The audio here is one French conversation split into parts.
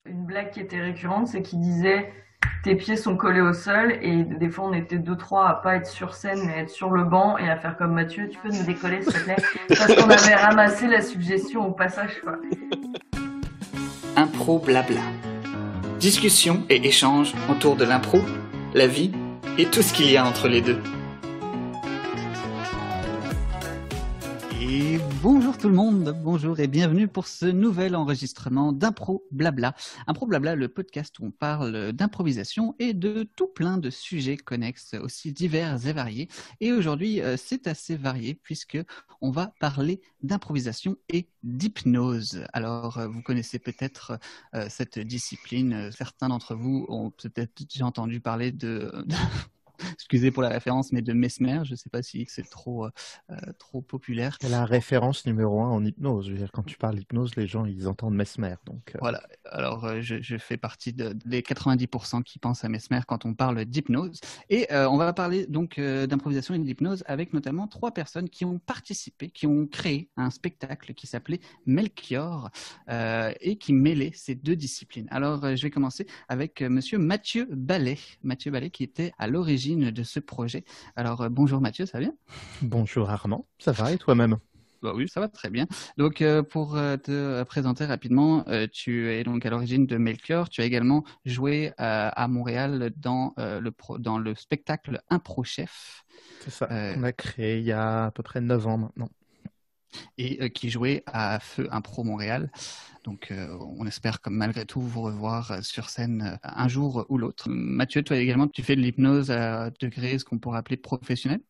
Une blague qui était récurrente, c'est qu'il disait tes pieds sont collés au sol et des fois on était deux trois à pas être sur scène mais être sur le banc et à faire comme Mathieu, tu peux me décoller s'il te plaît parce qu'on avait ramassé la suggestion au passage quoi. Impro Blabla. Discussion et échange autour de l'impro, la vie et tout ce qu'il y a entre les deux. Et bonjour tout le monde, bonjour et bienvenue pour ce nouvel enregistrement d'Impro Blabla. Impro Blabla, le podcast où on parle d'improvisation et de tout plein de sujets connexes aussi divers et variés. Et aujourd'hui, c'est assez varié puisque on va parler d'improvisation et d'hypnose. Alors, vous connaissez peut-être cette discipline. Certains d'entre vous ont peut-être déjà entendu parler excusez pour la référence, mais de Mesmer. Je ne sais pas si c'est trop populaire. C'est la référence numéro 1 en hypnose. Je veux dire, quand tu parles d'hypnose, les gens, ils entendent Mesmer. Donc, Voilà, alors je fais partie des 90% qui pensent à Mesmer quand on parle d'hypnose. Et on va parler donc d'improvisation et d'hypnose avec notamment 3 personnes qui ont participé, qui ont créé un spectacle qui s'appelait Melchior et qui mêlait ces deux disciplines. Alors je vais commencer avec monsieur Mathieu Ballet. Mathieu Ballet qui était à l'origine de ce projet. Alors bonjour Mathieu, ça va bien ? bonjour Armand, ça va et toi-même? Bah oui, ça va très bien. Donc, pour te présenter rapidement, tu es donc à l'origine de Melchior. Tu as également joué à Montréal dans le spectacle Impro Chef. C'est ça, Euh, qu'on a créé il y a à peu près 9 ans maintenant. et qui jouait à Feu Impro Montréal. Donc, on espère comme malgré tout vous revoir sur scène un jour ou l'autre. Mathieu, toi également, tu fais de l'hypnose à degré, ce qu'on pourrait appeler professionnel.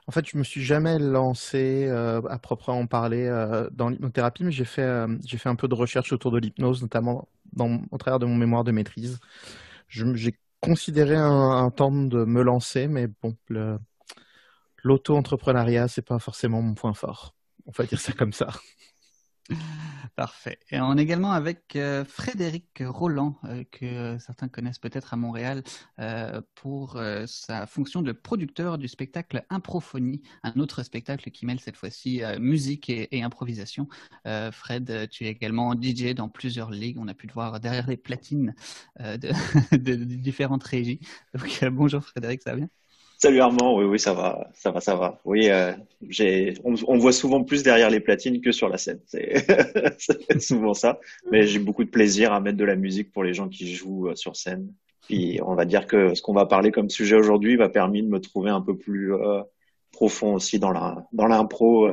En fait, je me suis jamais lancé à proprement parler dans l'hypnothérapie, mais j'ai fait un peu de recherche autour de l'hypnose, notamment au travers de mon mémoire de maîtrise. J'ai considéré un temps de me lancer, mais bon, l'auto-entrepreneuriat, c'est pas forcément mon point fort. On va dire ça comme ça. Parfait. Et on est également avec Frédéric Roland, que certains connaissent peut-être à Montréal, pour sa fonction de producteur du spectacle Improphonie, un autre spectacle qui mêle cette fois-ci musique et improvisation. Fred, tu es également DJ dans plusieurs ligues. On a pu te voir derrière les platines de différentes régies. Donc, bonjour Frédéric, ça va bien? Salut Armand, oui, oui, ça va, ça va, ça va. Oui, on me voit souvent plus derrière les platines que sur la scène. C'est c'est souvent ça. Mais j'ai beaucoup de plaisir à mettre de la musique pour les gens qui jouent sur scène. Puis on va dire que ce qu'on va parler comme sujet aujourd'hui m'a permis de me trouver un peu plus profond aussi dans l'impro,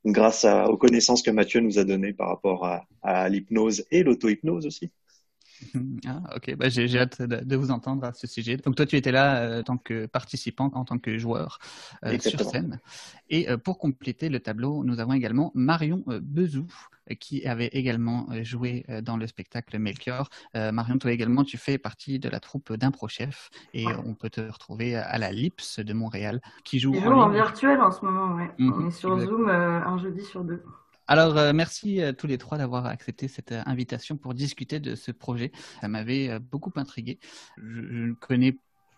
grâce aux connaissances que Mathieu nous a données par rapport à l'hypnose et l'auto-hypnose aussi. Ah, ok, bah, j'ai hâte de vous entendre à ce sujet. Donc toi, tu étais là en tant que participant, en tant que joueur sur Exactement. scène. Et pour compléter le tableau, nous avons également Marion Bezou, qui avait également joué dans le spectacle Melchior. Marion, toi également, tu fais partie de la troupe d'Impro Chef et on peut te retrouver à la Lips de Montréal, qui joue Il en joue en ligne. virtuel en ce moment, ouais. On Mhm, est sur exact. Zoom un jeudi sur deux. Alors, merci tous les 3 d'avoir accepté cette invitation pour discuter de ce projet. Ça m'avait beaucoup intrigué. Je ne connais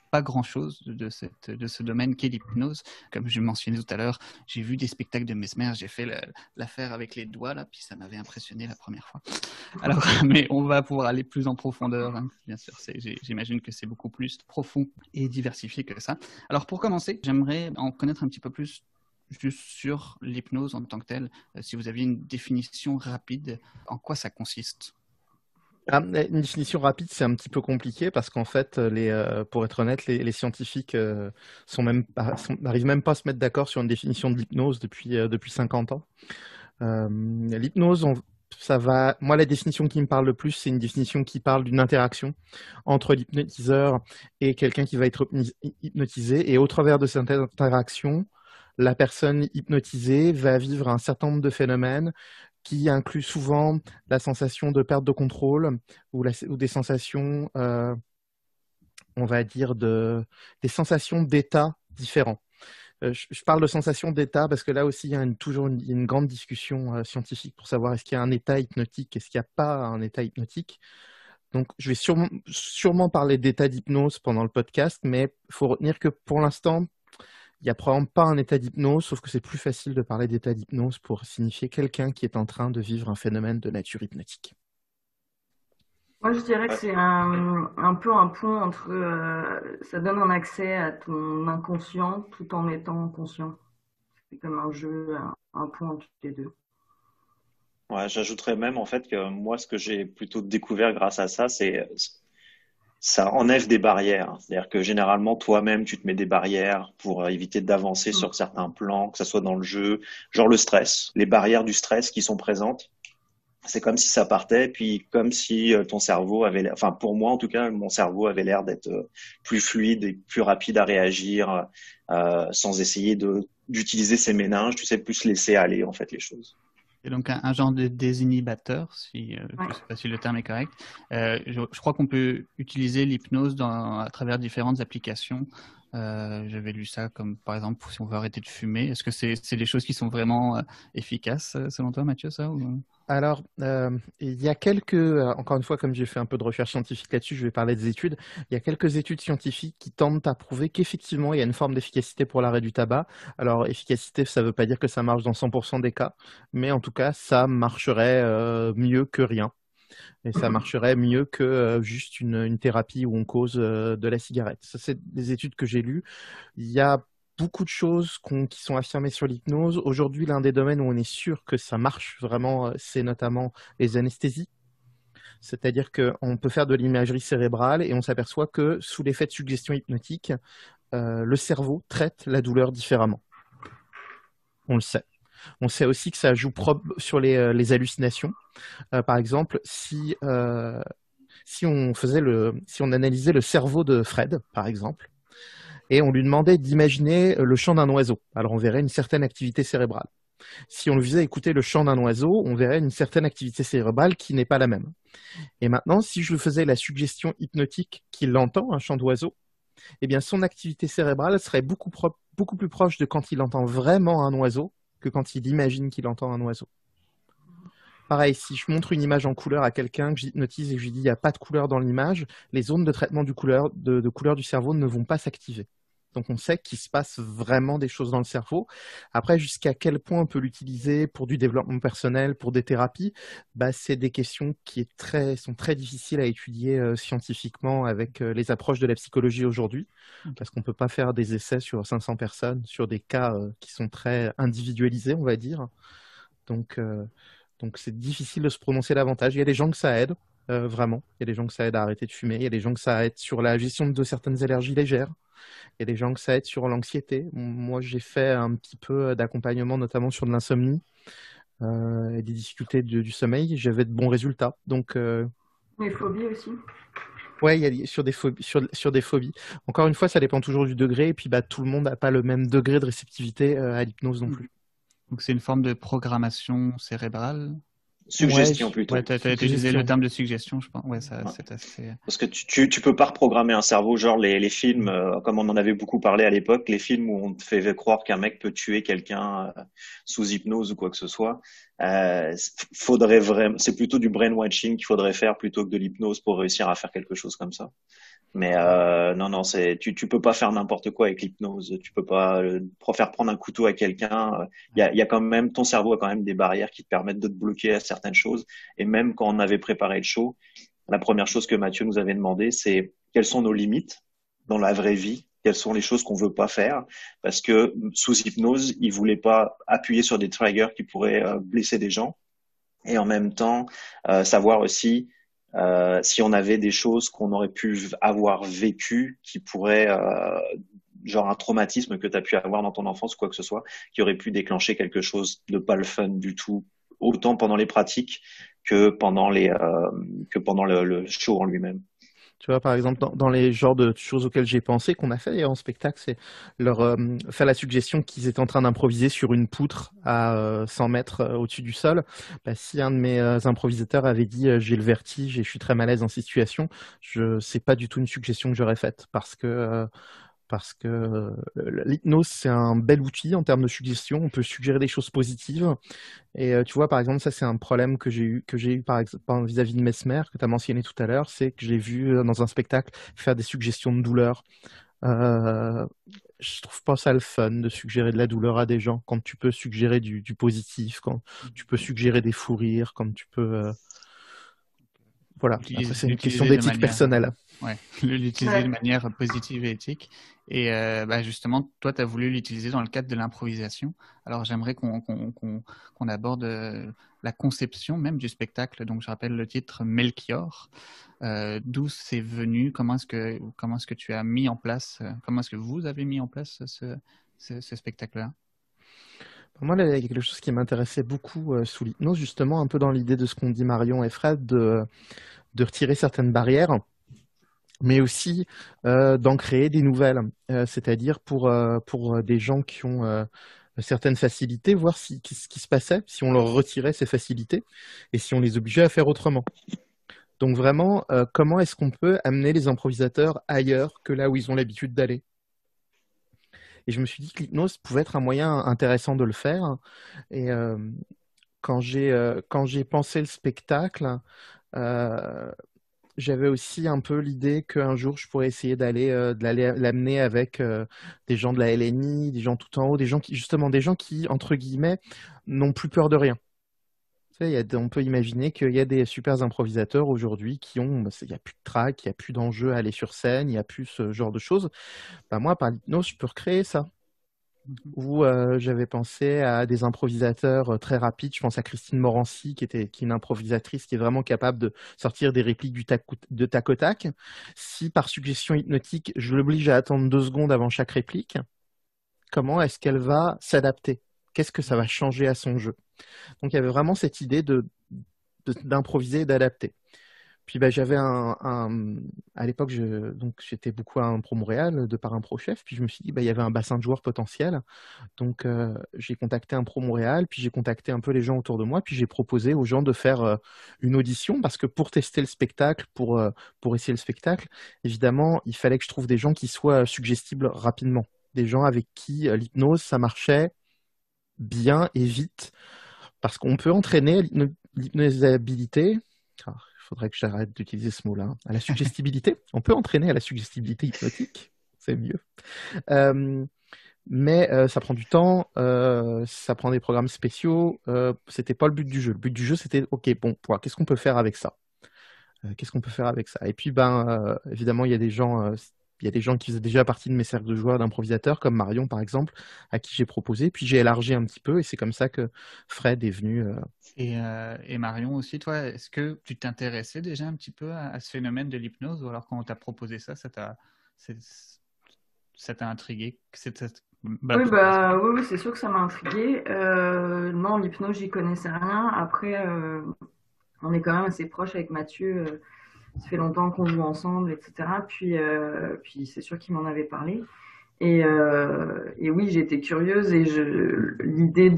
pas grand-chose de ce domaine qu'est l'hypnose. Comme je mentionnais tout à l'heure, j'ai vu des spectacles de Mesmer, j'ai fait l'affaire avec les doigts, là, puis ça m'avait impressionné la première fois. Alors, mais on va pouvoir aller plus en profondeur, hein. Bien sûr, j'imagine que c'est beaucoup plus profond et diversifié que ça. Alors, pour commencer, j'aimerais en connaître un petit peu plus juste sur l'hypnose en tant que telle, si vous aviez une définition rapide, en quoi ça consiste? Ah, une définition rapide, c'est un petit peu compliqué parce qu'en fait, pour être honnête, les scientifiques n'arrivent même pas à se mettre d'accord sur une définition de l'hypnose depuis 50 ans. L'hypnose, moi, la définition qui me parle le plus, c'est une définition qui parle d'une interaction entre l'hypnotiseur et quelqu'un qui va être hypnotisé. Et au travers de cette interaction, la personne hypnotisée va vivre un certain nombre de phénomènes qui incluent souvent la sensation de perte de contrôle ou des sensations, on va dire, des sensations d'état différents. Je parle de sensations d'état parce que là aussi, il y a toujours une grande discussion scientifique pour savoir est-ce qu'il y a un état hypnotique, est-ce qu'il n'y a pas un état hypnotique. Donc, je vais sûrement parler d'état d'hypnose pendant le podcast, mais il faut retenir que pour l'instant, il n'y a probablement pas un état d'hypnose, sauf que c'est plus facile de parler d'état d'hypnose pour signifier quelqu'un qui est en train de vivre un phénomène de nature hypnotique. Moi, je dirais que Ouais. c'est un peu un pont entre, ça donne un accès à ton inconscient tout en étant conscient. C'est comme un jeu, un pont entre les deux. Ouais, j'ajouterais même en fait que moi, ce que j'ai plutôt découvert grâce à ça, c'est ça enlève des barrières. C'est-à-dire que généralement, toi-même, tu te mets des barrières pour éviter d'avancer Mm. sur certains plans, que ce soit dans le jeu, genre le stress, les barrières du stress qui sont présentes. C'est comme si ça partait, puis comme si ton cerveau avait l'air, enfin pour moi en tout cas, mon cerveau avait l'air d'être plus fluide et plus rapide à réagir sans essayer de d'utiliser ses méninges, tu sais, plus laisser aller en fait les choses. C'est donc un genre de désinhibateur, si je Ouais. ne sais pas si le terme est correct. Je crois qu'on peut utiliser l'hypnose à travers différentes applications. J'avais lu ça comme par exemple si on veut arrêter de fumer. Est-ce que c'est des choses qui sont vraiment efficaces selon toi, Mathieu, ça ou... Alors, il y a quelques, encore une fois, comme j'ai fait un peu de recherche scientifique là-dessus, je vais parler des études. Il y a quelques études scientifiques qui tentent à prouver qu'effectivement, il y a une forme d'efficacité pour l'arrêt du tabac. Alors, efficacité, ça ne veut pas dire que ça marche dans 100% des cas, mais en tout cas, ça marcherait mieux que rien. Et ça marcherait mieux que juste une thérapie où on cause de la cigarette. Ça, c'est des études que j'ai lues. Il y a beaucoup de choses qui sont affirmées sur l'hypnose. Aujourd'hui, l'un des domaines où on est sûr que ça marche vraiment, c'est notamment les anesthésies. C'est-à-dire qu'on peut faire de l'imagerie cérébrale et on s'aperçoit que sous l'effet de suggestion hypnotique, le cerveau traite la douleur différemment. On le sait. On sait aussi que ça joue sur les hallucinations. Par exemple, si on analysait le cerveau de Fred, par exemple, et on lui demandait d'imaginer le chant d'un oiseau, alors on verrait une certaine activité cérébrale. Si on lui faisait écouter le chant d'un oiseau, on verrait une certaine activité cérébrale qui n'est pas la même. Et maintenant, si je lui faisais la suggestion hypnotique qu'il entend un chant d'oiseau, eh bien son activité cérébrale serait beaucoup plus proche de quand il entend vraiment un oiseau que quand il imagine qu'il entend un oiseau. Pareil, si je montre une image en couleur à quelqu'un, que j'hypnotise et que je lui dis il n'y a pas de couleur dans l'image, les zones de traitement de couleur du cerveau ne vont pas s'activer. Donc on sait qu'il se passe vraiment des choses dans le cerveau. Après, jusqu'à quel point on peut l'utiliser pour du développement personnel, pour des thérapies, bah, c'est des questions qui sont très difficiles à étudier scientifiquement avec les approches de la psychologie aujourd'hui, parce qu'on ne peut pas faire des essais sur 500 personnes, sur des cas qui sont très individualisés, on va dire. Donc, euh, donc c'est difficile de se prononcer davantage. Il y a des gens que ça aide, vraiment. Il y a des gens que ça aide à arrêter de fumer. Il y a des gens que ça aide sur la gestion de certaines allergies légères. Il y a des gens que ça aide sur l'anxiété. Moi, j'ai fait un petit peu d'accompagnement, notamment sur de l'insomnie et des difficultés du sommeil. J'avais de bons résultats. Donc, Les phobies aussi. ouais, il y a sur des phobies, sur des phobies. Encore une fois, ça dépend toujours du degré. Et puis, bah, tout le monde n'a pas le même degré de réceptivité à l'hypnose non plus. Donc c'est une forme de programmation cérébrale. Ouais, Suggestion Ouais, plutôt. tu as utilisé le terme de suggestion, je pense. Ouais, ça, Ouais. c'est assez... Parce que tu peux pas reprogrammer un cerveau, genre les films, comme on en avait beaucoup parlé à l'époque, les films où on te fait croire qu'un mec peut tuer quelqu'un sous hypnose ou quoi que ce soit. Faudrait vraiment, c'est plutôt du brainwashing qu'il faudrait faire plutôt que de l'hypnose pour réussir à faire quelque chose comme ça. Mais non, tu peux pas faire n'importe quoi avec l'hypnose. Tu peux pas faire prendre un couteau à quelqu'un. Il y a quand même, ton cerveau a quand même des barrières qui te permettent de te bloquer à certaines choses. Et même quand on avait préparé le show, la première chose que Mathieu nous avait demandé, c'est quelles sont nos limites dans la vraie vie, quelles sont les choses qu'on veut pas faire, parce que sous hypnose, il voulait pas appuyer sur des triggers qui pourraient blesser des gens, et en même temps savoir aussi si on avait des choses qu'on aurait pu avoir vécues qui pourraient genre un traumatisme que tu as pu avoir dans ton enfance ou quoi que ce soit, qui aurait pu déclencher quelque chose de pas le fun du tout, autant pendant les pratiques que pendant le show en lui-même. Tu vois, par exemple, dans les genres de choses auxquelles j'ai pensé, qu'on a fait d'ailleurs en spectacle, c'est leur faire la suggestion qu'ils étaient en train d'improviser sur une poutre à 100 mètres au-dessus du sol. Bah, si un de mes improvisateurs avait dit j'ai le vertige et je suis très mal à l'aise en cette situation, c'est pas du tout une suggestion que j'aurais faite parce que l'hypnose, c'est un bel outil en termes de suggestion. On peut suggérer des choses positives. Et tu vois, par exemple, ça, c'est un problème que j'ai eu par exemple vis-à-vis de Mesmer, que tu as mentionné tout à l'heure, c'est que je l'ai vu dans un spectacle faire des suggestions de douleur. Euh, je trouve pas ça le fun de suggérer de la douleur à des gens quand tu peux suggérer du positif, quand tu peux suggérer des fous rires, quand tu peux. Voilà, après c'est une question l'utiliser de d'éthique manière, personnelle. ouais, l'utiliser Ouais. de manière positive et éthique. Et justement, toi, tu as voulu l'utiliser dans le cadre de l'improvisation. Alors, j'aimerais qu'on aborde la conception même du spectacle. Donc, je rappelle le titre Melchior. D'où c'est venu? Comment est-ce que tu as mis en place, comment est-ce que vous avez mis en place ce spectacle-là? Moi, il y a quelque chose qui m'intéressait beaucoup sous l'hypnose, justement, un peu dans l'idée de ce qu'ont dit Marion et Fred, de retirer certaines barrières, mais aussi d'en créer des nouvelles. C'est-à-dire pour des gens qui ont certaines facilités, voir ce qui se passait, si on leur retirait ces facilités et si on les obligeait à faire autrement. Donc vraiment, comment est-ce qu'on peut amener les improvisateurs ailleurs que là où ils ont l'habitude d'aller? Et je me suis dit que l'hypnose pouvait être un moyen intéressant de le faire. Et quand j'ai pensé le spectacle, euh, j'avais aussi un peu l'idée qu'un jour je pourrais essayer l'amener avec des gens de la LNI, des gens tout en haut, des gens qui, entre guillemets, n'ont plus peur de rien. Tu sais, on peut imaginer qu'il y a des super improvisateurs aujourd'hui il n'y a plus de trac, il n'y a plus d'enjeu à aller sur scène, il n'y a plus ce genre de choses. Bah, moi, par l'hypnose, je peux recréer ça. Où j'avais pensé à des improvisateurs très rapides. Je pense à Christine Morancy, qui est une improvisatrice qui est vraiment capable de sortir des répliques de tac au tac. Si par suggestion hypnotique, je l'oblige à attendre 2 secondes avant chaque réplique, comment est-ce qu'elle va s'adapter? Qu'est-ce que ça va changer à son jeu? Donc il y avait vraiment cette idée d'improviser et d'adapter. Puis j'avais à l'époque, donc j'étais beaucoup à Impro Montréal de par Impro Chef. Puis je me suis dit, il y avait un bassin de joueurs potentiels. Donc j'ai contacté Impro Montréal, puis j'ai contacté un peu les gens autour de moi, puis j'ai proposé aux gens de faire une audition parce que pour tester le spectacle, pour essayer le spectacle, évidemment, il fallait que je trouve des gens qui soient suggestibles rapidement, des gens avec qui l'hypnose ça marchait bien et vite, parce qu'on peut entraîner l'hypnosabilité. Il faudrait que j'arrête d'utiliser ce mot-là. À la suggestibilité. On peut entraîner à la suggestibilité hypnotique. C'est mieux. Mais ça prend du temps, ça prend des programmes spéciaux. C'était pas le but du jeu. Le but du jeu, c'était, OK, bon, qu'est-ce qu'on peut faire avec ça? Qu'est-ce qu'on peut faire avec ça? Et puis, évidemment, il y a des gens qui faisaient déjà partie de mes cercles de joueurs, d'improvisateurs, comme Marion, par exemple, à qui j'ai proposé. Puis j'ai élargi un petit peu, et c'est comme ça que Fred est venu. Et Marion aussi, toi, est-ce que tu t'intéressais déjà un petit peu à ce phénomène de l'hypnose, ou alors quand on t'a proposé ça, ça t'a intrigué? Oui, c'est sûr que ça m'a intrigué. Non, l'hypnose, j'y connaissais rien. Après, on est quand même assez proches avec Mathieu. Ça fait longtemps qu'on joue ensemble, etc. Puis c'est sûr qu'il m'en avait parlé. Et oui, j'étais curieuse et l'idée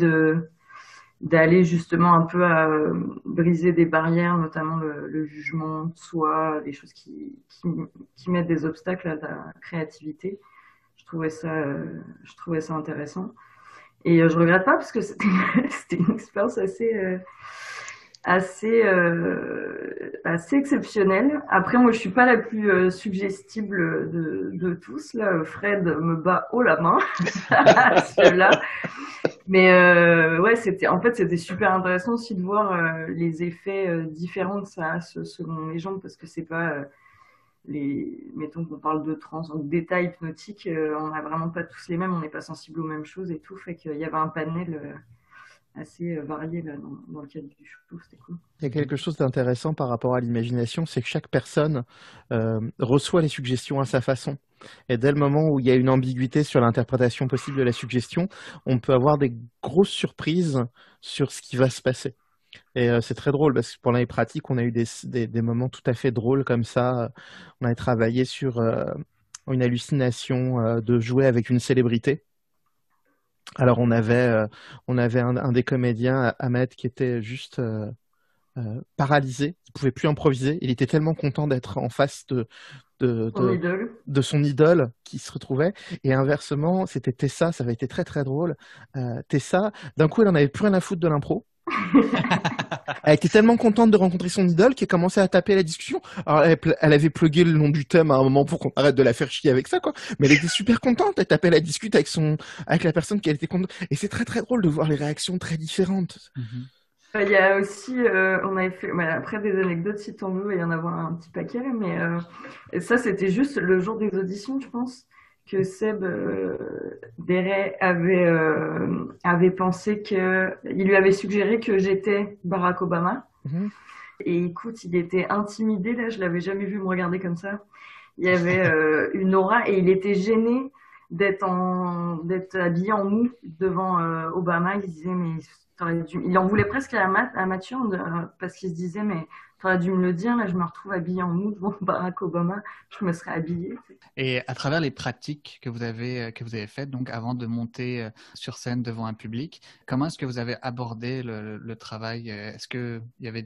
d'aller justement un peu à briser des barrières, notamment le jugement de soi, des choses qui mettent des obstacles à la créativité. Je trouvais ça intéressant. Et je regrette pas parce que c'était une expérience assez exceptionnelle. Après, moi, je suis pas la plus suggestible de tous. Là, Fred me bat haut la main à ce-là. Mais ouais, c'était super intéressant aussi de voir les effets différents de ça selon les gens, parce que c'est pas mettons qu'on parle de trans, donc d'état hypnotique, on n'a vraiment pas tous les mêmes, on n'est pas sensible aux mêmes choses et tout, fait qu'il y avait un panel assez varié là, dans le cadre du show, c'était cool. Il y a quelque chose d'intéressant par rapport à l'imagination, c'est que chaque personne reçoit les suggestions à sa façon. Et dès le moment où il y a une ambiguïté sur l'interprétation possible de la suggestion, on peut avoir des grosses surprises sur ce qui va se passer. Et c'est très drôle parce que pendant les pratiques, on a eu des moments tout à fait drôles comme ça. On a travaillé sur une hallucination de jouer avec une célébrité. Alors on avait un des comédiens, Ahmed, qui était juste paralysé. Il ne pouvait plus improviser. Il était tellement content d'être en face de son idole qui se retrouvait. Et inversement, c'était Tessa, ça avait été très très drôle. Tessa, d'un coup, elle en avait plus rien à foutre de l'impro. Elle était tellement contente de rencontrer son idole qu'elle commençait à taper la discussion. Alors elle avait plugué le nom du thème à un moment pour qu'on arrête de la faire chier avec ça, quoi. Mais elle était super contente. Elle tapait la discute avec la personne qu'elle était contente. Et c'est très très drôle de voir les réactions très différentes. Mm-hmm. Il y a aussi, on avait fait, après des anecdotes, si t'en veux, il y en a avoir un petit paquet, mais ça, c'était juste le jour des auditions, je pense, que Seb Deray avait pensé il lui avait suggéré que j'étais Barack Obama. Mhm. Et écoute, il était intimidé, là, je l'avais jamais vu me regarder comme ça. Il y avait une aura et il était gêné d'être habillé en mou devant Obama. Il disait, mais il en voulait presque à Mathieu parce qu'il se disait, mais t'aurais dû me le dire, là, je me retrouve habillé en mou devant Barack Obama, je me serais habillée. Et à travers les pratiques que vous avez faites, donc avant de monter sur scène devant un public, comment est-ce que vous avez abordé le travail? Est-ce que il y avait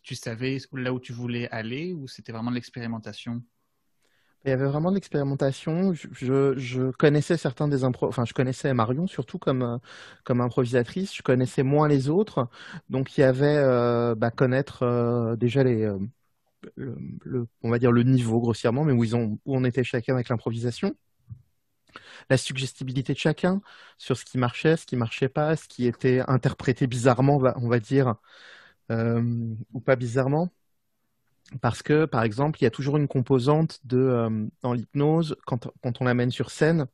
tu savais là où tu voulais aller ou c'était vraiment de l'expérimentation? Il y avait vraiment de l'expérimentation. Je connaissais certains des enfin, je connaissais Marion surtout comme improvisatrice. Je connaissais moins les autres. Donc, il y avait connaître déjà on va dire le niveau grossièrement, mais où on était chacun avec l'improvisation. La suggestibilité de chacun sur ce qui marchait pas, ce qui était interprété bizarrement, on va dire, ou pas bizarrement. Parce que, par exemple, il y a toujours une composante dans l'hypnose, quand on l'amène sur scène,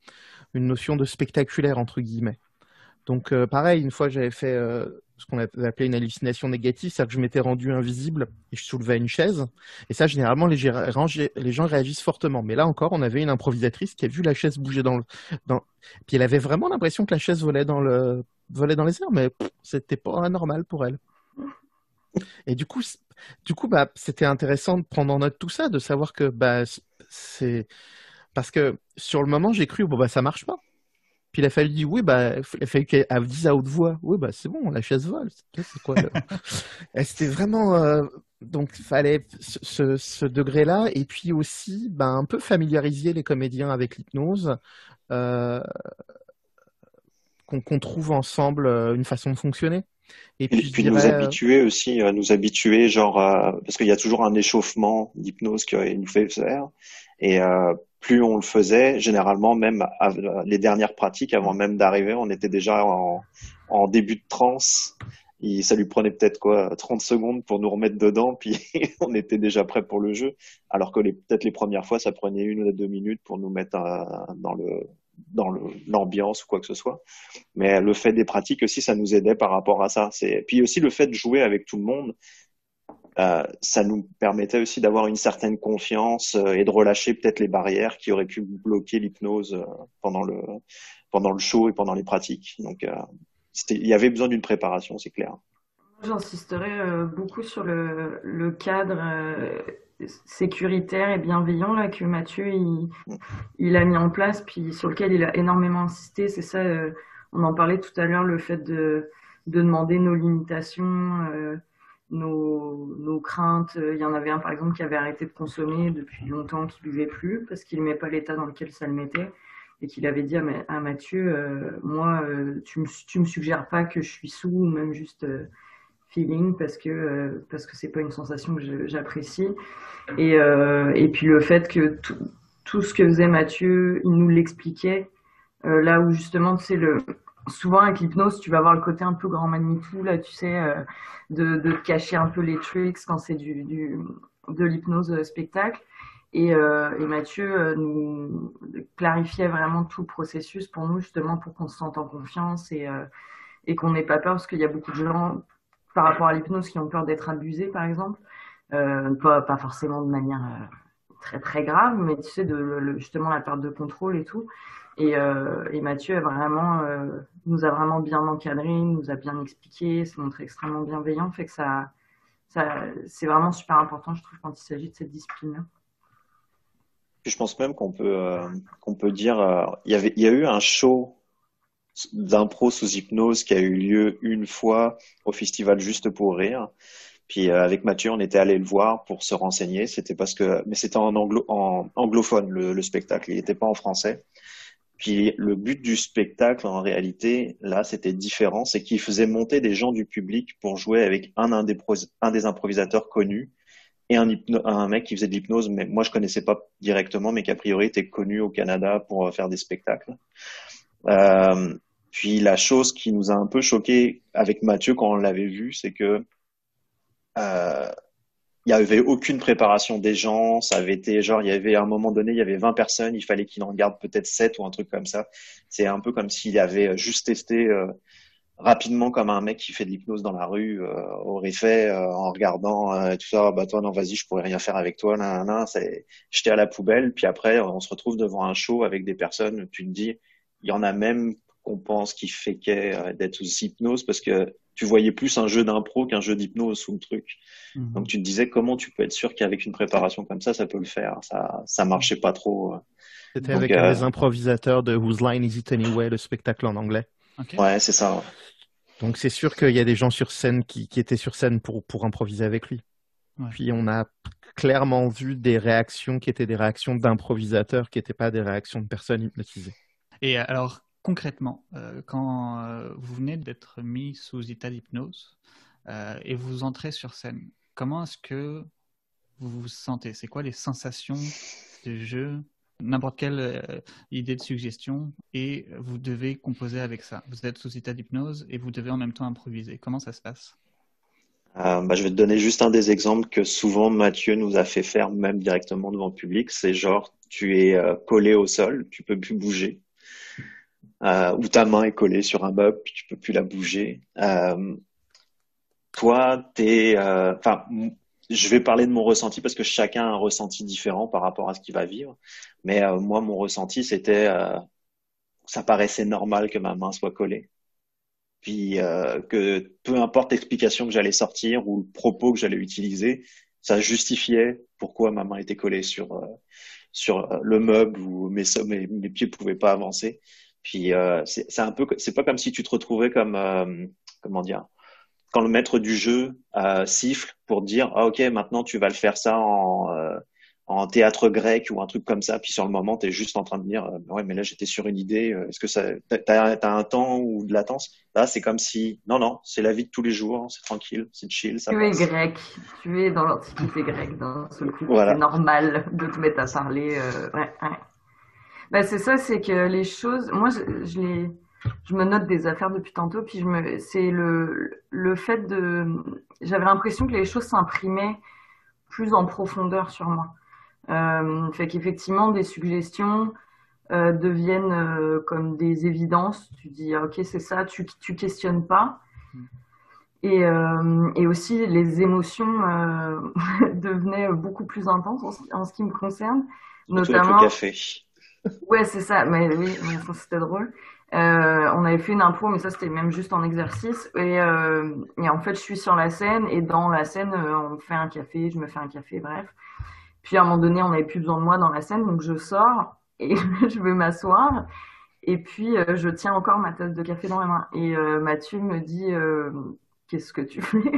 une notion de spectaculaire, entre guillemets. Donc, pareil, une fois, j'avais fait ce qu'on avait appelé une hallucination négative, c'est-à-dire que je m'étais rendu invisible et je soulevais une chaise. Et ça, généralement, les gens réagissent fortement. Mais là encore, on avait une improvisatrice qui a vu la chaise bouger Puis elle avait vraiment l'impression que la chaise volait dans les airs, mais c'était pas anormal pour elle. Et du coup, c'était intéressant de prendre en note tout ça, de savoir que c'est parce que sur le moment, j'ai cru ça marche pas. Puis il a fallu dire oui, il a fallu qu'elle dise à haute voix, oui, c'est bon, la chaise vole. C'est quoi Et c'était vraiment donc il fallait ce degré-là, et puis aussi un peu familiariser les comédiens avec l'hypnose, euh, qu'on trouve ensemble une façon de fonctionner. Et puis je Puis nous dirais habituer aussi, genre, parce qu'il y a toujours un échauffement d'hypnose qu'il nous fait faire. Et plus on le faisait, généralement, même les dernières pratiques, avant même d'arriver, on était déjà en début de transe. Ça lui prenait peut-être 30 secondes pour nous remettre dedans, puis on était déjà prêt pour le jeu. Alors que peut-être les premières fois, ça prenait 1 ou 2 minutes pour nous mettre l'ambiance ou quoi que ce soit. Mais le fait des pratiques aussi, ça nous aidait par rapport à ça. Puis aussi le fait de jouer avec tout le monde, ça nous permettait aussi d'avoir une certaine confiance et de relâcher peut-être les barrières qui auraient pu bloquer l'hypnose pendant le show et pendant les pratiques. Donc, il y avait besoin d'une préparation, c'est clair. J'insisterai beaucoup sur le cadre sécuritaire et bienveillant là, que Mathieu il a mis en place, puis sur lequel il a énormément insisté. C'est ça, on en parlait tout à l'heure, le fait de demander nos limitations, nos craintes. Il y en avait un par exemple qui avait arrêté de consommer depuis longtemps, qui buvait plus parce qu'il n'aimait pas l'état dans lequel ça le mettait. Et qu'il avait dit à Mathieu, moi, tu me suggères pas que je suis sous ou même juste feeling parce que c'est pas une sensation que j'apprécie. Et puis le fait que tout ce que faisait Mathieu, il nous l'expliquait. Là où justement, tu sais, souvent avec l'hypnose, tu vas avoir le côté un peu grand Manitou, là, tu sais, de cacher un peu les tricks quand c'est de l'hypnose spectacle. Et Mathieu nous clarifiait vraiment tout le processus pour nous, justement, pour qu'on se sente en confiance et qu'on n'ait pas peur, parce qu'il y a beaucoup de gens, par rapport à l'hypnose, qui ont peur d'être abusés, par exemple. Pas forcément de manière très très grave, mais tu sais, justement la perte de contrôle et tout. Et Mathieu nous a vraiment bien encadré, nous a bien expliqué, s'est montré extrêmement bienveillant, fait que ça c'est vraiment super important, je trouve, quand il s'agit de cette discipline-là. Je pense même qu'on peut dire, il y a eu un show d'impro sous hypnose qui a eu lieu une fois au festival Juste pour rire. Puis avec Mathieu, on était allé le voir pour se renseigner. Mais c'était en anglophone le spectacle. Il n'était pas en français. Puis le but du spectacle, en réalité, là, c'était différent. C'est qu'il faisait monter des gens du public pour jouer avec un des improvisateurs connus et un mec qui faisait de l'hypnose. Mais moi, je connaissais pas directement, mais qui a priori était connu au Canada pour faire des spectacles. Puis la chose qui nous a un peu choqué avec Mathieu quand on l'avait vu, c'est que euh, il y avait aucune préparation des gens. Ça avait été genre, il y avait à un moment donné, il y avait 20 personnes, il fallait qu'il en regarde peut-être 7 ou un truc comme ça. C'est un peu comme s'il avait juste testé rapidement comme un mec qui fait de l'hypnose dans la rue aurait fait en regardant tout ça. Bah toi non, vas-y, je pourrais rien faire avec toi. Nan, nan, nan, c'est jeté à la poubelle. Puis après, on se retrouve devant un show avec des personnes. Tu te dis, il y en a même qu'on pense qui fakeaient d'être sous hypnose parce que tu voyais plus un jeu d'impro qu'un jeu d'hypnose sous le truc. Donc tu te disais comment tu peux être sûr qu'avec une préparation comme ça peut le faire. Ça marchait pas trop. C'était Donc, avec un des improvisateurs de Whose Line Is It Anyway, le spectacle en anglais. Ok. ouais, c'est ça. Donc c'est sûr qu'il y a des gens sur scène qui étaient sur scène pour improviser avec lui. Ouais. Puis on a clairement vu des réactions qui étaient des réactions d'improvisateurs, qui n'étaient pas des réactions de personnes hypnotisées. Et alors, concrètement, quand vous venez d'être mis sous état d'hypnose et vous entrez sur scène, comment est-ce que vous vous sentez? C'est quoi les sensations de jeu? N'importe quelle idée de suggestion et vous devez composer avec ça. Vous êtes sous état d'hypnose et vous devez en même temps improviser. Comment ça se passe? Je vais te donner juste un des exemples que souvent Mathieu nous a fait faire même directement devant le public. C'est genre, tu es collé au sol, tu peux plus bouger. Ou ta main est collée sur un meuble, puis tu peux plus la bouger. Toi, je vais parler de mon ressenti parce que chacun a un ressenti différent par rapport à ce qu'il va vivre. Mais moi, mon ressenti, c'était, ça paraissait normal que ma main soit collée. Puis que peu importe l'explication que j'allais sortir ou le propos que j'allais utiliser, ça justifiait pourquoi ma main était collée sur le meuble où mes pieds pouvaient pas avancer. Puis c'est pas comme si tu te retrouvais comme comment dire, quand le maître du jeu siffle pour dire ah ok maintenant tu vas le faire ça en théâtre grec ou un truc comme ça, puis sur le moment t'es juste en train de dire ouais mais là j'étais sur une idée, est-ce que ça t'as un temps ou de latence? Là c'est comme si non c'est la vie de tous les jours, hein, c'est tranquille, c'est chill, ça Tu es passe. grec, tu es dans l'Antiquité grecque d'un seul coup. Voilà. C'est normal de te mettre à parler. Ouais. Bah, c'est ça, c'est que les choses. Moi, je me note des affaires depuis tantôt, puis c'est le fait de. J'avais l'impression que les choses s'imprimaient plus en profondeur sur moi. Fait qu'effectivement, des suggestions deviennent comme des évidences. Tu dis, ah, ok, c'est ça, tu questionnes pas. Et aussi, les émotions devenaient beaucoup plus intenses en ce qui me concerne. Surtout avec le Notamment, café. ouais, c'est ça. Mais oui, ça, c'était drôle. On avait fait une impro, mais ça, c'était même juste en exercice. Et en fait, je suis sur la scène, et dans la scène, on fait un café, je me fais un café, bref. Puis à un moment donné, on n'avait plus besoin de moi dans la scène, donc je sors et je vais m'asseoir. Et puis, je tiens encore ma tasse de café dans la main. Et Mathieu me dit, qu'est-ce que tu fais?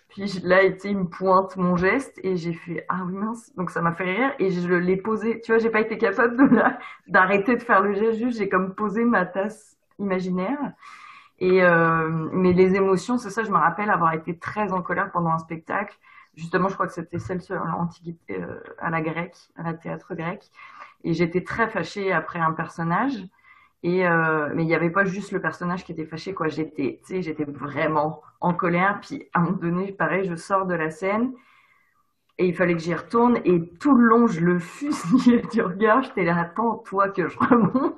Puis là, il me pointe mon geste et j'ai fait, ah oui, mince. Donc ça m'a fait rire et je l'ai posé. Tu vois, j'ai pas été capable d'arrêter de faire le geste, juste j'ai comme posé ma tasse imaginaire. Et mais les émotions, c'est ça, je me rappelle avoir été très en colère pendant un spectacle. Justement, je crois que c'était celle sur l'Antiquité, à la grecque, à la théâtre grec. Et j'étais très fâchée après un personnage. Mais il n'y avait pas juste le personnage qui était fâché, quoi. J'étais vraiment en colère. Puis à un moment donné, pareil, je sors de la scène et il fallait que j'y retourne. Et tout le long, je le fusillais du regard. J'étais là, attends, toi, que je remonte.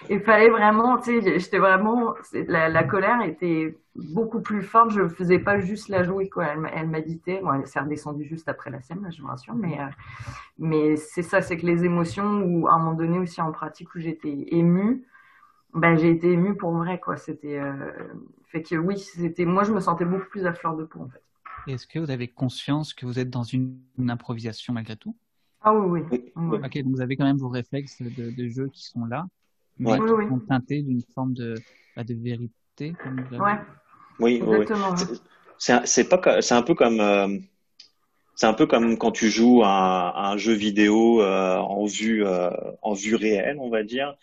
Il fallait vraiment, tu sais, j'étais vraiment, la colère était beaucoup plus forte. Je faisais pas juste la jouer, quoi. Elle m'agitait. Bon, elle s'est redescendue juste après la scène, là, je vous rassure. Mais c'est ça, c'est que les émotions, ou à un moment donné aussi en pratique où j'étais émue, ben j'ai été émue pour vrai, quoi. C'était fait que oui, moi je me sentais beaucoup plus à fleur de peau en fait. Est-ce que vous avez conscience que vous êtes dans une improvisation malgré tout? Ah oui. Ok, donc vous avez quand même vos réflexes de jeu qui sont là, mais Ouais. qui sont teintés d'une forme de vérité, comme vous avez. Ouais, Oui, exactement. C'est un peu comme quand tu joues à un jeu vidéo en vue réelle, on va dire.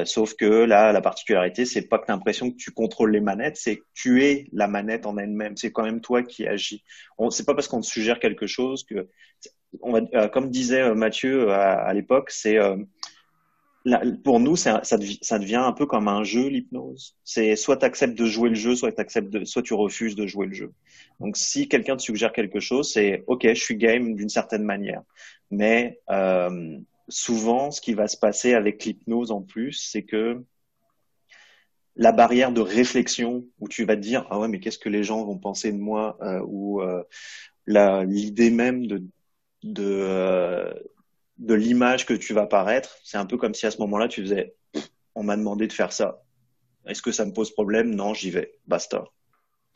Sauf que là, la particularité, c'est pas que tu as l'impression que tu contrôles les manettes, c'est que tu es la manette en elle-même. C'est quand même toi qui agis. C'est pas parce qu'on te suggère quelque chose que, comme disait Mathieu à l'époque, c'est pour nous, ça devient un peu comme un jeu, l'hypnose. C'est soit tu acceptes de jouer le jeu, soit tu refuses de jouer le jeu. Donc, si quelqu'un te suggère quelque chose, c'est OK, je suis game d'une certaine manière. Mais souvent, ce qui va se passer avec l'hypnose en plus, c'est que la barrière de réflexion où tu vas te dire ah ouais, mais qu'est-ce que les gens vont penser de moi, ou l'idée même de euh, de l'image que tu vas paraître, c'est un peu comme si à ce moment-là tu faisais on m'a demandé de faire ça. Est-ce que ça me pose problème? Non, j'y vais. Basta.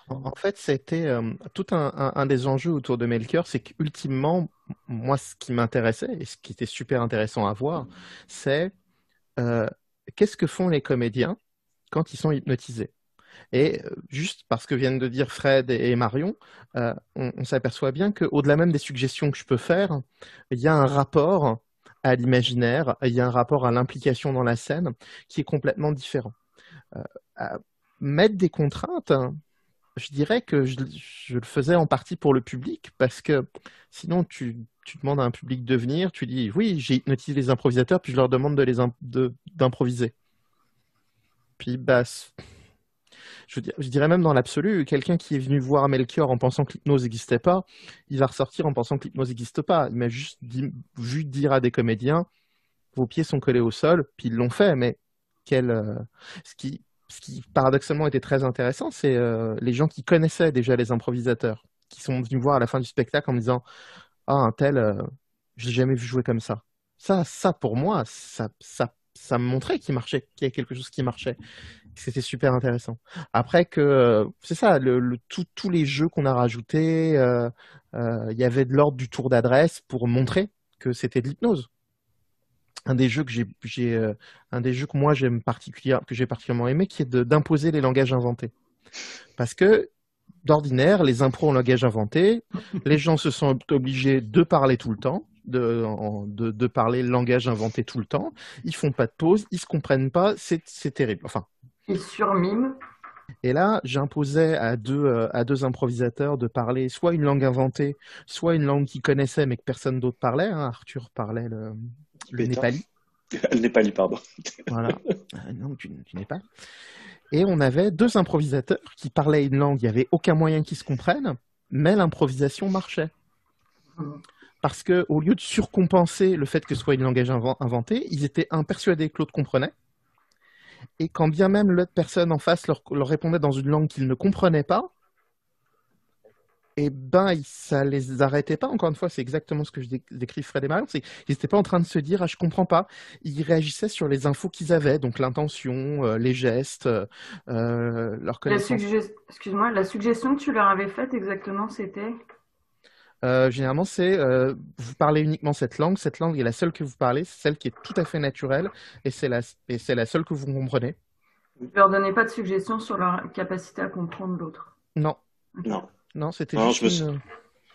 En fait, c'était tout un des enjeux autour de Melchior, c'est qu'ultimement, moi, ce qui m'intéressait et ce qui était super intéressant à voir, c'est euh, qu'est-ce que font les comédiens quand ils sont hypnotisés. Et juste parce que viennent de dire Fred et Marion, on s'aperçoit bien qu'au-delà même des suggestions que je peux faire, il y a un rapport à l'imaginaire, il y a un rapport à l'implication dans la scène qui est complètement différent. À mettre des contraintes, je dirais que je le faisais en partie pour le public, parce que sinon tu demandes à un public de venir, tu dis oui, j'ai hypnotisé les improvisateurs, puis je leur demande d'improviser. Puis bah, je dirais même dans l'absolu, quelqu'un qui est venu voir Melchior en pensant que l'hypnose n'existait pas, il va ressortir en pensant que l'hypnose n'existe pas. Il m'a juste vu dire à des comédiens, vos pieds sont collés au sol, puis ils l'ont fait, mais quel, ce qui paradoxalement était très intéressant, c'est les gens qui connaissaient déjà les improvisateurs, qui sont venus me voir à la fin du spectacle en me disant, ah, un tel, je l'ai jamais vu jouer comme ça. Ça pour moi, ça me montrait qu'il marchait, qu'il y a quelque chose qui marchait. C'était super intéressant. Après que, c'est ça, tous les jeux qu'on a rajoutés, il y avait de l'ordre du tour d'adresse pour montrer que c'était de l'hypnose. Un des jeux un des jeux que moi que j'ai particulièrement aimé, qui est d'imposer les langages inventés. Parce que, d'ordinaire, les impros en langage inventé, les gens se sont obligés de parler tout le temps, de parler le langage inventé tout le temps. Ils font pas de pause, ils se comprennent pas, c'est terrible. Enfin. Ils surmiment. Et là, j'imposais à deux improvisateurs de parler soit une langue inventée, soit une langue qu'ils connaissaient mais que personne d'autre parlait. Hein. Arthur parlait le népali. Le népali, pardon. Voilà, une langue du Népal. Et on avait deux improvisateurs qui parlaient une langue, il n'y avait aucun moyen qu'ils se comprennent, mais l'improvisation marchait. Parce qu'au lieu de surcompenser le fait que ce soit une langage inventé, ils étaient persuadés que l'autre comprenait. Et quand bien même l'autre personne en face leur répondait dans une langue qu'ils ne comprenaient pas, et ben ça les arrêtait pas. Encore une fois, c'est exactement ce que je décris Fred et Marion, c'est qu'ils n'étaient pas en train de se dire « Ah, je comprends pas ». Ils réagissaient sur les infos qu'ils avaient, donc l'intention, les gestes, leur connaissance. Excuse-moi, la suggestion que tu leur avais faite exactement, c'était? Généralement, c'est vous parlez uniquement cette langue est la seule que vous parlez, c'est celle qui est tout à fait naturelle, et c'est la seule que vous comprenez. Ne leur donnez pas de suggestions sur leur capacité à comprendre l'autre. Non. Okay. Non, c'était juste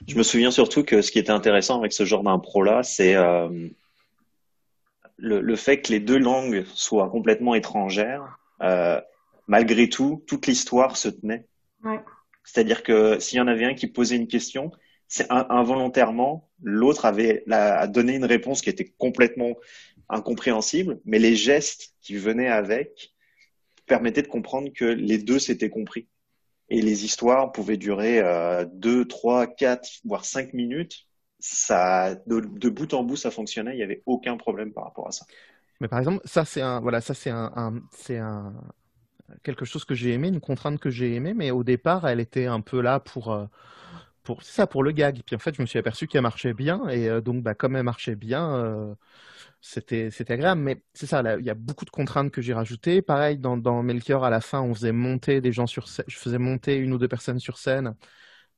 je me souviens surtout que ce qui était intéressant avec ce genre d'impro-là, c'est le fait que les deux langues soient complètement étrangères. Malgré tout, toute l'histoire se tenait. Ouais. C'est-à-dire que s'il y en avait un qui posait une question, c'est involontairement, l'autre avait donné une réponse qui était complètement incompréhensible, mais les gestes qui venaient avec permettaient de comprendre que les deux s'étaient compris. Et les histoires pouvaient durer 2, 3, 4, voire 5 minutes. Ça, de bout en bout, ça fonctionnait. Il n'y avait aucun problème par rapport à ça. Mais par exemple, ça c'est quelque chose que j'ai aimé, une contrainte que j'ai aimée, mais au départ, elle était un peu là pour le gag. Puis en fait, je me suis aperçu qu'elle marchait bien, et donc comme elle marchait bien, c'était agréable. Mais c'est ça, il y a beaucoup de contraintes que j'ai rajoutées. Pareil, dans Melchior, à la fin, on faisait monter des gens sur scène. Je faisais monter une ou deux personnes sur scène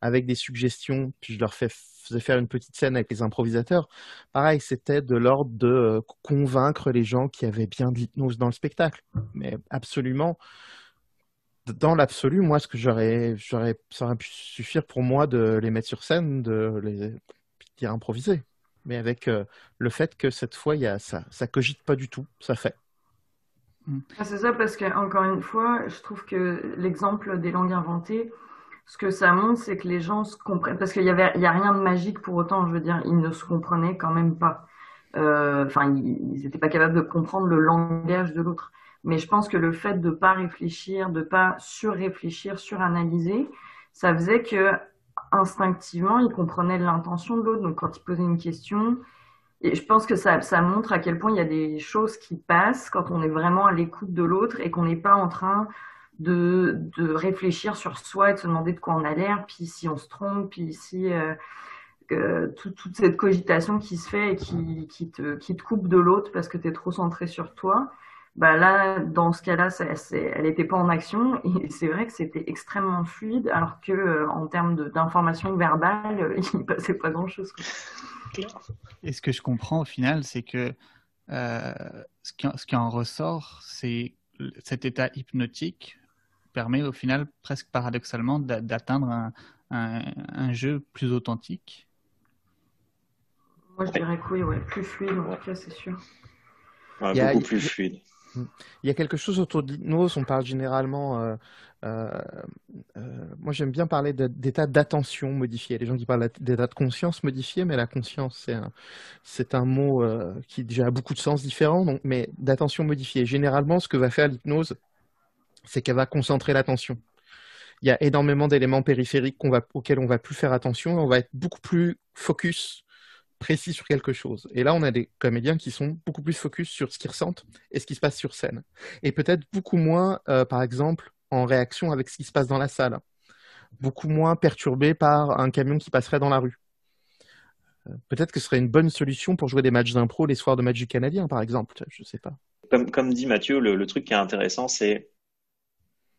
avec des suggestions, puis je leur faisais faire une petite scène avec les improvisateurs. Pareil, c'était de l'ordre de convaincre les gens qu'il y avait bien de l'hypnose dans le spectacle. Mais absolument, dans l'absolu, moi, ça aurait pu suffire pour moi de les mettre sur scène, de les dire improviser. Mais avec le fait que cette fois, ça cogite pas du tout, ça fait. C'est ça, parce que encore une fois, je trouve que l'exemple des langues inventées, ce que ça montre, c'est que les gens se comprennent, parce qu'il y a rien de magique pour autant, je veux dire, ils ne se comprenaient quand même pas. Enfin, ils n'étaient pas capables de comprendre le langage de l'autre. Mais je pense que le fait de pas réfléchir, de pas surréfléchir, suranalyser, ça faisait que instinctivement, ils comprenaient l'intention de l'autre. Donc, quand ils posaient une question, et je pense que ça montre à quel point il y a des choses qui passent quand on est vraiment à l'écoute de l'autre et qu'on n'est pas en train de réfléchir sur soi et de se demander de quoi on a l'air, puis si on se trompe, puis si toute cette cogitation qui se fait et qui te coupe de l'autre parce que tu es trop centré sur toi. Bah là, dans ce cas-là, elle n'était pas en action et c'est vrai que c'était extrêmement fluide alors que en termes d'information verbale, il ne passait pas grand-chose, quoi. Et ce que je comprends au final, c'est que ce qui en ressort, c'est cet état hypnotique permet au final, presque paradoxalement, d'atteindre un jeu plus authentique. Moi, je dirais que oui, ouais, plus fluide, en tout cas, c'est sûr. Ouais, Il y a- beaucoup plus fluide. Il y a quelque chose autour de l'hypnose, on parle généralement, moi j'aime bien parler d'état d'attention modifié. Les gens qui parlent d'état de conscience modifié, mais la conscience c'est un mot qui déjà a beaucoup de sens différents, donc, mais d'attention modifiée. Généralement, ce que va faire l'hypnose, c'est qu'elle va concentrer l'attention. Il y a énormément d'éléments périphériques auxquels on va plus faire attention, et on va être beaucoup plus focus précis sur quelque chose. Et là, on a des comédiens qui sont beaucoup plus focus sur ce qu'ils ressentent et ce qui se passe sur scène. Et peut-être beaucoup moins, par exemple, en réaction avec ce qui se passe dans la salle. Beaucoup moins perturbés par un camion qui passerait dans la rue. Peut-être que ce serait une bonne solution pour jouer des matchs d'impro les soirs de match du Canadien, par exemple. Je sais pas. Comme dit Mathieu, le truc qui est intéressant, c'est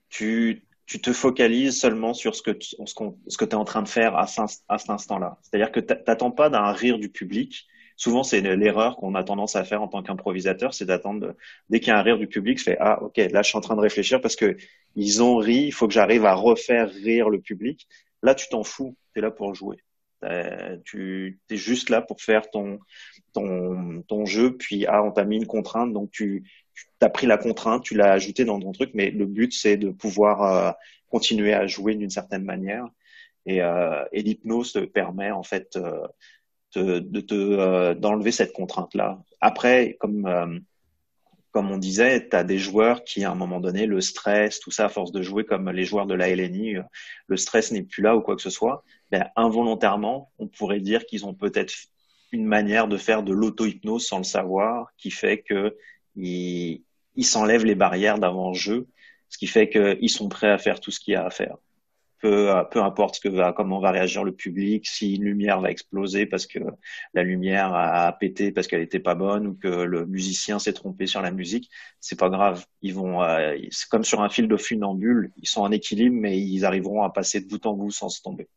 tu te focalises seulement sur ce que tu es en train de faire à cet instant-là. C'est-à-dire que t'attends pas d'un rire du public. Souvent, c'est l'erreur qu'on a tendance à faire en tant qu'improvisateur, c'est d'attendre dès qu'il y a un rire du public, je fais ah ok, là je suis en train de réfléchir parce que ils ont ri, il faut que j'arrive à refaire rire le public. Là, tu t'en fous, t'es là pour jouer. Tu t'es juste là pour faire ton jeu, puis ah on t'a mis une contrainte, donc tu as pris la contrainte, tu l'as ajoutée dans ton truc, mais le but c'est de pouvoir continuer à jouer d'une certaine manière. Et l'hypnose te permet en fait d'enlever cette contrainte-là. Après, comme on disait, tu as des joueurs qui, à un moment donné, le stress, tout ça, à force de jouer comme les joueurs de la LNI, le stress n'est plus là ou quoi que ce soit. Ben, involontairement, on pourrait dire qu'ils ont peut-être une manière de faire de l'auto-hypnose sans le savoir, qui fait que ils s'enlèvent les barrières d'avant-jeu, ce qui fait qu'ils sont prêts à faire tout ce qu'il y a à faire. Peu importe comment va réagir le public, si une lumière va exploser parce que la lumière a pété parce qu'elle était pas bonne ou que le musicien s'est trompé sur la musique, c'est pas grave. C'est comme sur un fil de funambule, ils sont en équilibre, mais ils arriveront à passer de bout en bout sans se tomber.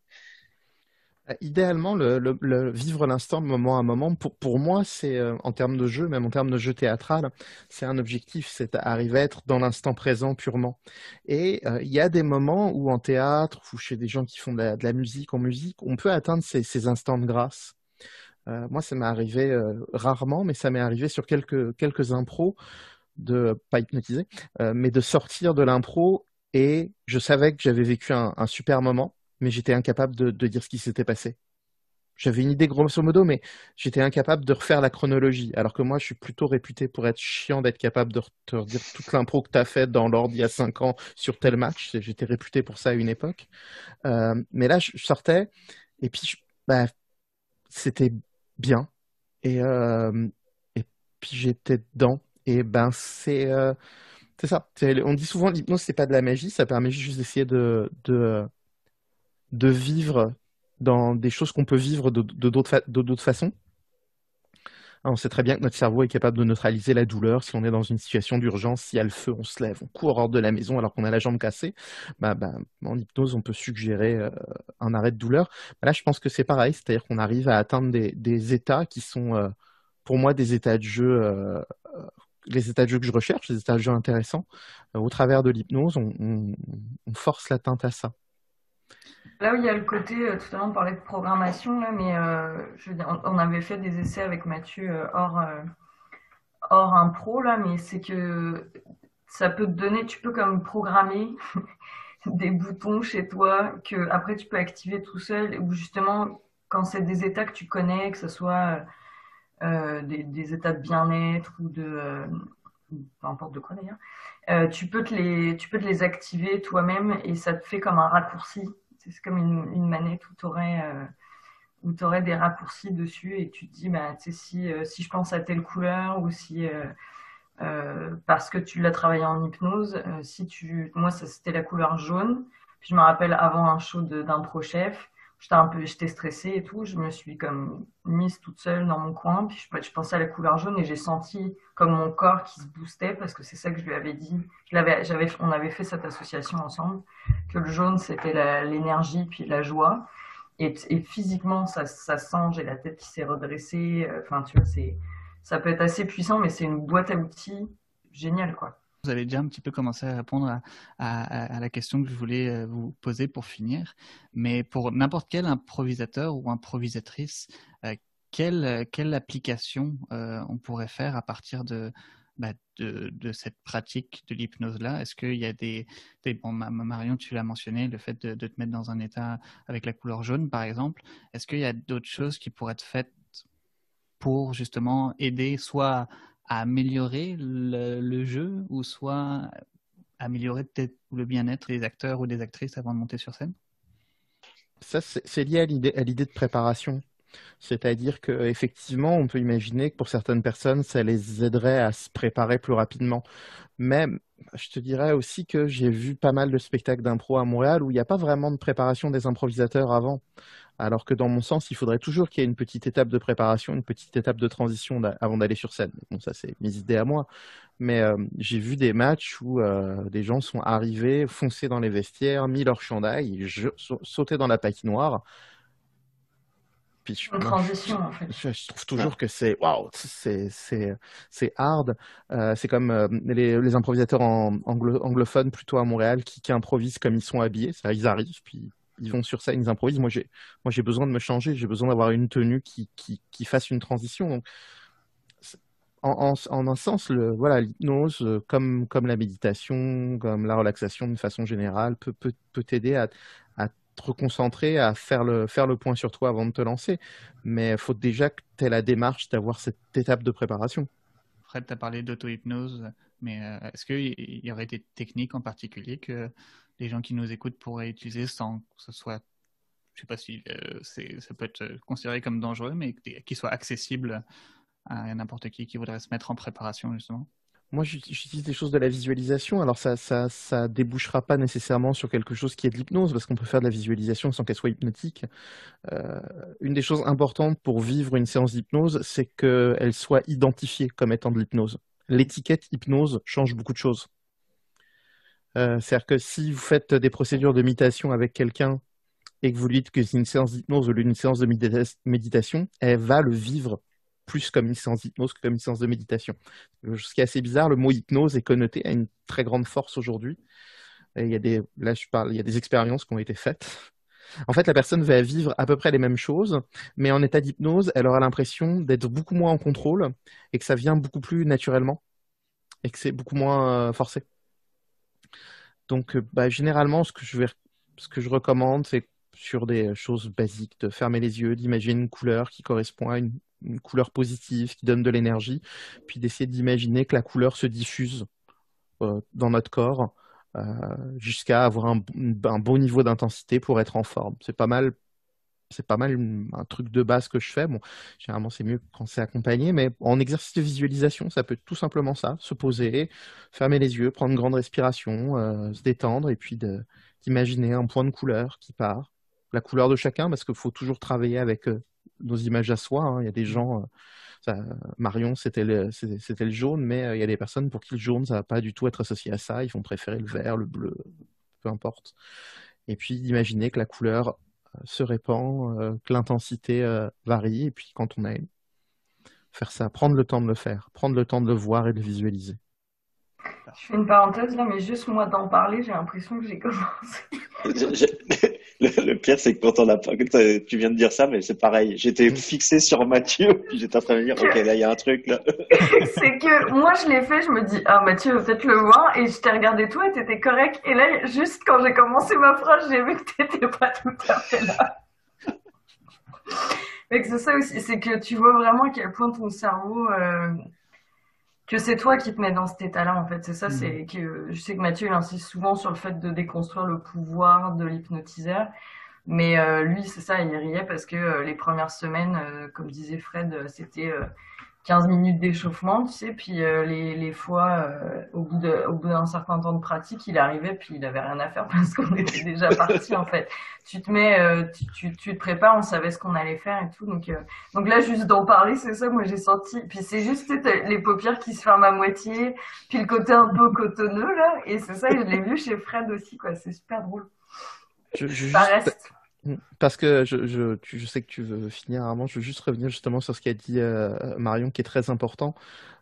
Idéalement, le vivre l'instant moment à moment, pour moi, c'est en termes de jeu, même en termes de jeu théâtral, c'est un objectif, c'est arriver à être dans l'instant présent purement. Et il y a des moments où en théâtre ou chez des gens qui font de la musique en musique, on peut atteindre ces instants de grâce. Moi, ça m'est arrivé rarement, mais ça m'est arrivé sur quelques impros, pas hypnotiser, mais de sortir de l'impro et je savais que j'avais vécu un super moment, mais j'étais incapable de dire ce qui s'était passé. J'avais une idée grosso modo, mais j'étais incapable de refaire la chronologie. Alors que moi, je suis plutôt réputé pour être chiant, d'être capable de te redire toute l'impro que tu as faite dans l'ordre il y a 5 ans sur tel match. J'étais réputé pour ça à une époque. Mais là, je sortais et puis bah, c'était bien. Et puis j'étais dedans. Et ben c'est ça. On dit souvent l'hypnose, c'est pas de la magie, ça permet juste d'essayer de vivre dans des choses qu'on peut vivre de d'autres façons. On sait très bien que notre cerveau est capable de neutraliser la douleur. Si on est dans une situation d'urgence, s'il y a le feu, on se lève, on court hors de la maison alors qu'on a la jambe cassée. En hypnose, on peut suggérer un arrêt de douleur. Là, je pense que c'est pareil, c'est-à-dire qu'on arrive à atteindre des états qui sont, pour moi, des états de jeu, les états de jeu que je recherche, les états de jeu intéressants. Au travers de l'hypnose, on force l'atteinte à ça. Là où il y a le côté, tout à l'heure on parlait de programmation, là, mais je veux dire, on avait fait des essais avec Mathieu hors impro, là, mais c'est que ça peut te donner, tu peux comme programmer des boutons chez toi que après tu peux activer tout seul, ou justement quand c'est des états que tu connais, que ce soit des états de bien-être ou peu importe de quoi d'ailleurs, tu peux te les activer toi-même et ça te fait comme un raccourci. C'est comme une manette où tu aurais des raccourcis dessus et tu te dis, bah, tu sais, si je pense à telle couleur ou si parce que tu l'as travaillé en hypnose, moi c'était la couleur jaune. Puis je me rappelle avant un show d'impro chef, j'étais stressée et tout, je me suis comme mise toute seule dans mon coin, puis je pensais à la couleur jaune et j'ai senti comme mon corps qui se boostait parce que c'est ça que je lui avais dit. On avait fait cette association ensemble, que le jaune c'était l'énergie puis la joie. Et physiquement, ça se sent, j'ai la tête qui s'est redressée. Enfin, tu vois, ça peut être assez puissant, mais c'est une boîte à outils géniale, quoi. Vous avez déjà un petit peu commencé à répondre à la question que je voulais vous poser pour finir. Mais pour n'importe quel improvisateur ou improvisatrice, quelle application on pourrait faire à partir de cette pratique de l'hypnose-là? Est-ce qu'il y a bon, Marion, tu l'as mentionné, le fait de te mettre dans un état avec la couleur jaune, par exemple. Est-ce qu'il y a d'autres choses qui pourraient être faites pour justement aider soit à améliorer le jeu ou soit améliorer peut-être le bien-être des acteurs ou des actrices avant de monter sur scène? Ça, c'est lié à l'idée de préparation. C'est-à-dire qu'effectivement, on peut imaginer que pour certaines personnes, ça les aiderait à se préparer plus rapidement. Mais je te dirais aussi que j'ai vu pas mal de spectacles d'impro à Montréal où il n'y a pas vraiment de préparation des improvisateurs avant. Alors que dans mon sens, il faudrait toujours qu'il y ait une petite étape de préparation, une petite étape de transition avant d'aller sur scène. Bon, ça, c'est mes idées à moi. Mais j'ai vu des matchs où des gens sont arrivés, foncés dans les vestiaires, mis leur chandail, sautaient dans la patinoire. Puis Une transition, en fait. Je trouve toujours que c'est waouh, c'est hard. C'est comme les improvisateurs anglophones plutôt à Montréal qui improvisent comme ils sont habillés. Ça, ils arrivent, puis ils vont sur scène, ils improvisent. Moi, j'ai besoin de me changer. J'ai besoin d'avoir une tenue qui fasse une transition. Donc, en un sens, voilà, l'hypnose, comme la méditation, comme la relaxation d'une façon générale, peut t'aider à te reconcentrer, à faire le point sur toi avant de te lancer. Mais il faut déjà que tu aies la démarche d'avoir cette étape de préparation. Fred, tu as parlé d'auto-hypnose, mais est-ce qu'il y aurait des techniques en particulier que les gens qui nous écoutent pourraient utiliser sans que ce soit, je ne sais pas si ça peut être considéré comme dangereux, mais qui soit accessible à n'importe qui voudrait se mettre en préparation, justement? Moi, j'utilise des choses de la visualisation. Alors, ça débouchera pas nécessairement sur quelque chose qui est de l'hypnose, parce qu'on peut faire de la visualisation sans qu'elle soit hypnotique. Une des choses importantes pour vivre une séance d'hypnose, c'est qu'elle soit identifiée comme étant de l'hypnose. L'étiquette hypnose change beaucoup de choses. C'est-à-dire que si vous faites des procédures de méditation avec quelqu'un et que vous lui dites que c'est une séance d'hypnose au lieu d'une séance de méditation, elle va le vivre plus comme une séance d'hypnose que comme une séance de méditation. Ce qui est assez bizarre, le mot hypnose est connoté à une très grande force aujourd'hui. Et il y a des expériences qui ont été faites. En fait, la personne va vivre à peu près les mêmes choses, mais en état d'hypnose, elle aura l'impression d'être beaucoup moins en contrôle et que ça vient beaucoup plus naturellement et que c'est beaucoup moins forcé. Donc, généralement, ce que je recommande, c'est sur des choses basiques, de fermer les yeux, d'imaginer une couleur qui correspond à une couleur positive, qui donne de l'énergie, puis d'essayer d'imaginer que la couleur se diffuse dans notre corps jusqu'à avoir un bon niveau d'intensité pour être en forme. C'est pas mal un truc de base que je fais. Bon, généralement, c'est mieux quand c'est accompagné, mais en exercice de visualisation, ça peut être tout simplement ça, se poser, fermer les yeux, prendre une grande respiration, se détendre et puis d'imaginer un point de couleur qui part. La couleur de chacun, parce qu'il faut toujours travailler avec nos images à soi. Hein. Il y a des gens, Marion, c'était le jaune, mais il y a des personnes pour qui le jaune, ça va pas du tout être associé à ça. Ils vont préférer le vert, le bleu, peu importe. Et puis d'imaginer que la couleur se répand, que l'intensité varie, et puis quand on aime faire ça, prendre le temps de le faire, prendre le temps de le voir et de le visualiser. Je fais une parenthèse là, mais juste moi d'en parler, j'ai l'impression que j'ai commencé. Le pire, c'est que quand tu viens de dire ça, mais c'est pareil. J'étais fixé sur Mathieu, puis j'étais en train de me dire, ok, là, il y a un truc, là. C'est que moi, je l'ai fait, je me dis, ah, Mathieu va peut-être le voir, et je t'ai regardé toi, et t'étais correct. Et là, juste quand j'ai commencé ma phrase, j'ai vu que t'étais pas tout à fait là. Mais c'est ça aussi, c'est que tu vois vraiment à quel point ton cerveau, que c'est toi qui te mets dans cet état-là, en fait. C'est ça, c'est que je sais que Mathieu, il insiste souvent sur le fait de déconstruire le pouvoir de l'hypnotiseur. Mais lui, c'est ça, il riait parce que les premières semaines, comme disait Fred, c'était 15 minutes d'échauffement, tu sais, puis les fois, au bout d'un certain temps de pratique, il arrivait, puis il avait rien à faire parce qu'on était déjà parti, en fait. Tu te mets, tu te prépares, on savait ce qu'on allait faire et tout, donc là, juste d'en parler, c'est ça, moi j'ai senti, puis c'est juste tu sais, les paupières qui se ferment à moitié, puis le côté un peu cotonneux, là, et c'est ça, je l'ai vu chez Fred aussi, quoi, c'est super drôle. Ça reste. Parce que je sais que tu veux finir, Armand, je veux juste revenir justement sur ce qu'a dit Marion, qui est très important.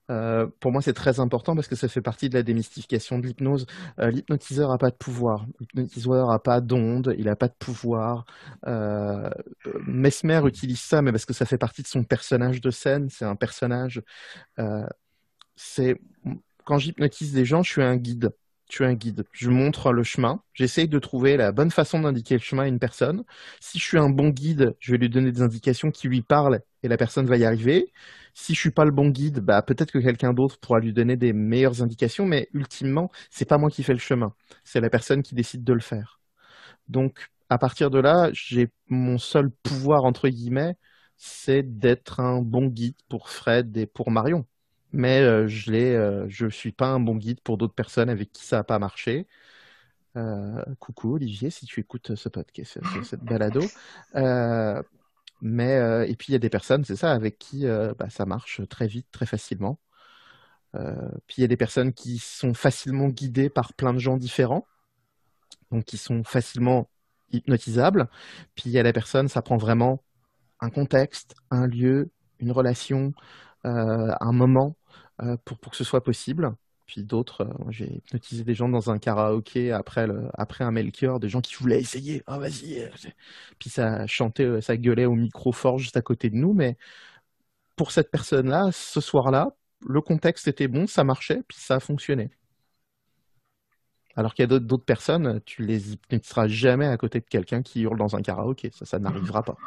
Pour moi, c'est très important parce que ça fait partie de la démystification de l'hypnose. L'hypnotiseur n'a pas de pouvoir. L'hypnotiseur n'a pas d'onde, il n'a pas de pouvoir. Mesmer utilise ça, mais parce que ça fait partie de son personnage de scène. C'est un personnage. Quand j'hypnotise des gens, je suis un guide. Je montre le chemin. J'essaye de trouver la bonne façon d'indiquer le chemin à une personne. Si je suis un bon guide, je vais lui donner des indications qui lui parlent et la personne va y arriver. Si je suis pas le bon guide, peut-être que quelqu'un d'autre pourra lui donner des meilleures indications, mais ultimement, c'est pas moi qui fais le chemin. C'est la personne qui décide de le faire. Donc, à partir de là, j'ai mon seul pouvoir, entre guillemets, c'est d'être un bon guide pour Fred et pour Marion. Mais je suis pas un bon guide pour d'autres personnes avec qui ça n'a pas marché. Coucou Olivier, si tu écoutes ce podcast, cette balado. Et puis il y a des personnes, c'est ça, avec qui ça marche très vite, très facilement. Puis il y a des personnes qui sont facilement guidées par plein de gens différents, donc qui sont facilement hypnotisables. Puis il y a des personnes, ça prend vraiment un contexte, un lieu, une relation, un moment pour que ce soit possible. Puis d'autres, j'ai hypnotisé des gens dans un karaoké après un Melchior, des gens qui voulaient essayer. Ah, vas-y. Puis ça chantait, ça gueulait au micro fort juste à côté de nous. Mais pour cette personne-là, ce soir-là, le contexte était bon, ça marchait, puis ça a fonctionné. Alors qu'il y a d'autres personnes, tu les hypnotiseras jamais à côté de quelqu'un qui hurle dans un karaoké. Ça n'arrivera pas.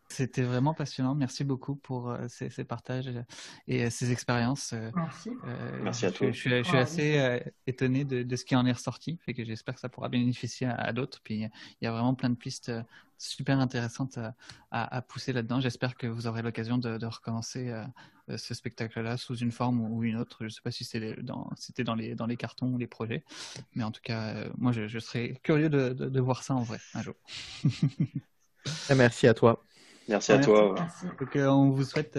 C'était vraiment passionnant. Merci beaucoup pour ces partages et ces expériences. Merci. Merci à toi. Je suis assez étonné de ce qui en est ressorti. Fait que j'espère que ça pourra bénéficier à d'autres. Puis il y a vraiment plein de pistes super intéressantes à pousser là-dedans. J'espère que vous aurez l'occasion de recommencer ce spectacle-là sous une forme ou une autre. Je ne sais pas si c'était dans les cartons ou les projets. Mais en tout cas, moi, je serais curieux de voir ça en vrai un jour. Merci à toi. Merci à toi. Merci. Donc, on vous souhaite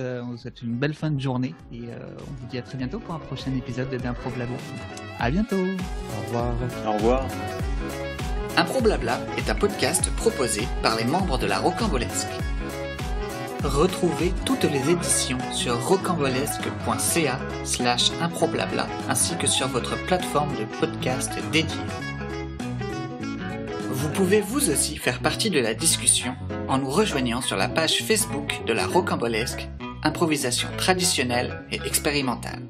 une belle fin de journée et on vous dit à très bientôt pour un prochain épisode d'Impro Blabla. À bientôt. Au revoir. Au revoir. Impro Blabla est un podcast proposé par les membres de la Rocambolesque. Retrouvez toutes les éditions sur rocambolesque.ca/improblabla ainsi que sur votre plateforme de podcast dédiée. Vous pouvez vous aussi faire partie de la discussion en nous rejoignant sur la page Facebook de la Rocambolesque, improvisation traditionnelle et expérimentale.